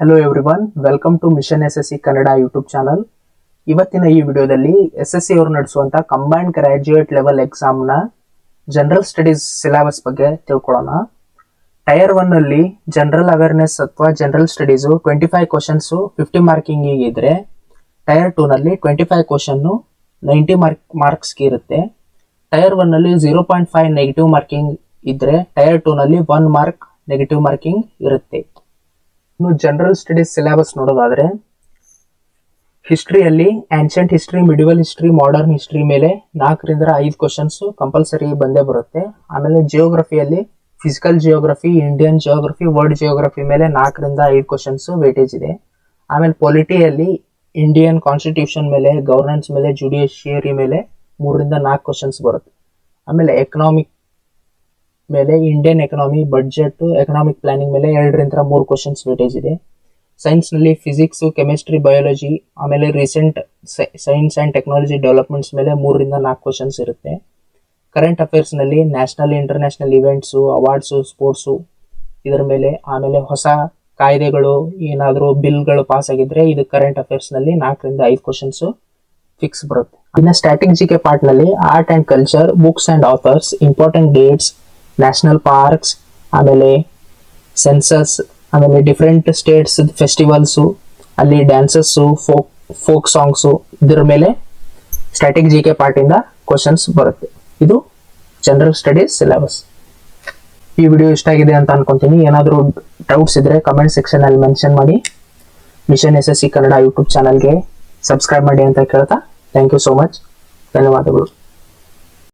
Hello everyone, welcome to mission SSC Kannada YouTube channel. ಇವತ್ತಿನ ಈ ವಿಡಿಯೋದಲ್ಲಿ SSC ಅವರು ನಡೆಸುವಂತ ಕಂಬೈನ್ಡ್ ಗ್ರಾಜ್ಯುಯೇಟ್ ಲೆವೆಲ್ ಎಕ್ಸಾಮ್ನ ಜನರಲ್ ಸ್ಟಡೀಸ್ ಸಿಲೆಬಸ್ ಬಗ್ಗೆ ತಿಳ್ಕೊಳ್ಳೋಣ. ಟೈರ್ 1 ಅಲ್ಲಿ ಜನರಲ್ ಅವೇರ್ನೆಸ್ ಅಥವಾ ಜನರಲ್ ಸ್ಟಡೀಸ್ 25 ಕ್ವಶನ್ಸ್ 50 ಮಾರ್ಕಿಂಗ್ ಇದ್ರೆ, ಟೈರ್ 2 ನಲ್ಲಿ 25 ಕ್ವಶನ್ 90 ಮಾರ್ಕ್ಸ್ಗೆ ಇರುತ್ತೆ. ಟೈರ್ 1 ನಲ್ಲಿ 0.5 ನೆಗೆಟಿವ್ ಮಾರ್ಕಿಂಗ್ ಇದ್ರೆ, ಟೈರ್ 2 ನಲ್ಲಿ 1 ಮಾರ್ಕ್ ನೆಗೆಟಿವ್ ಮಾರ್ಕಿಂಗ್ ಇರುತ್ತೆ. ಇನ್ನು ಜನರಲ್ ಸ್ಟಡೀಸ್ ಸಿಲೆಬಸ್ ನೋಡೋದಾದ್ರೆ, ಹಿಸ್ಟ್ರಿಯಲ್ಲಿ ancient history, medieval history, modern history ಮೇಲೆ 4 ರಿಂದ 5 ಕ್ವಶನ್ಸ್ ಕಂಪಲ್ಸರಿ ಬಂದೇ ಬರುತ್ತೆ. ಆಮೇಲೆ ಜಿಯೋಗ್ರಫಿಯಲ್ಲಿ physical geography, Indian geography, world geography ಮೇಲೆ 4 ರಿಂದ 5 ಕ್ವಶನ್ಸ್ ವೇಟೇಜ್ ಇದೆ. ಆಮೇಲೆ ಪೊಲಿಟಿಯಲ್ಲಿ ಇಂಡಿಯನ್ ಕಾನ್ಸ್ಟಿಟ್ಯೂಷನ್ ಮೇಲೆ, ಗವರ್ನೆನ್ಸ್ ಮೇಲೆ, ಜುಡಿಷಿಯರಿ ಮೇಲೆ 3 ರಿಂದ 4 ಕ್ವಶನ್ಸ್ ಬರುತ್ತೆ. ಆಮೇಲೆ ಎಕನಾಮಿಕ್ ಮೇಲೆ Indian economy, budget, economic planning ಮೇಲೆ 2 ರಿಂದ 3 ಕ್ವಶನ್ಸ್ ವೇಟೇಜ್ ಇದೆ. ಸೈನ್ಸ್ ನಲ್ಲಿ ಫಿಸಿಕ್ಸ್, ಕೆಮಿಸ್ಟ್ರಿ, ಬಯಾಲಜಿ, ಆಮೇಲೆ recent science and technology developments ಮೇಲೆ 3 ರಿಂದ 4 ಕ್ವಶನ್ಸ್ ಇರುತ್ತೆ. ಕರೆಂಟ್ ಅಫೇರ್ಸ್ ನಲ್ಲಿ national, international events, awards, sports ಇದರ ಮೇಲೆ, ಆಮೇಲೆ ಹೊಸ ಕಾಯ್ದೆಗಳು ಏನಾದರೂ ಬಿಲ್ಗಳು ಪಾಸ್ ಆಗಿದ್ರೆ ಇದು ಕರೆಂಟ್ ಅಫೇರ್ಸ್ ನಲ್ಲಿ 4 ರಿಂದ 5 ಕ್ವಶನ್ಸ್ ಫಿಕ್ಸ್ ಬರುತ್ತೆ. ಇನ್ನು ಸ್ಟ್ಯಾಟಿಕ್ ಜಿಕೆ ಪಾರ್ಟ್ ನಲ್ಲಿ art and culture, books and author's, important dates, national parks, ಆಮೇಲೆ ಸೆನ್ಸಸ್, ಆಮೇಲೆ ಡಿಫ್ರೆಂಟ್ ಸ್ಟೇಟ್ಸ್ ಫೆಸ್ಟಿವಲ್ಸ್, ಅಲ್ಲಿ ಡ್ಯಾನ್ಸಸ್, ಫೋಕ್ ಸಾಂಗ್ಸ್ ಇದರ ಮೇಲೆ ಸ್ಟ್ಯಾಟಿಕ್ ಜಿಕೆ ಪಾರ್ಟ್ ಇಂದ ಕ್ವಶನ್ಸ್ ಬರುತ್ತೆ. ಇದು ಜನರಲ್ ಸ್ಟಡೀಸ್ ಸಿಲೆಬಸ್. ಈ ವಿಡಿಯೋ ಇಷ್ಟ ಆಗಿದೆ ಅಂತ ಅನ್ಕೊಂತೀನಿ. ಏನಾದರೂ ಡೌಟ್ಸ್ ಇದ್ರೆ ಕಮೆಂಟ್ ಸೆಕ್ಷನ್ ಅಲ್ಲಿ ಮೆನ್ಷನ್ ಮಾಡಿ. ಮಿಷನ್ SSC ಕನ್ನಡ ಯೂಟ್ಯೂಬ್ ಚಾನಲ್ಗೆ ಸಬ್ಸ್ಕ್ರೈಬ್ ಮಾಡಿ ಅಂತ ಕೇಳ್ತಾ, ಥ್ಯಾಂಕ್ ಯು ಸೋ ಮಚ್. ಧನ್ಯವಾದಗಳು.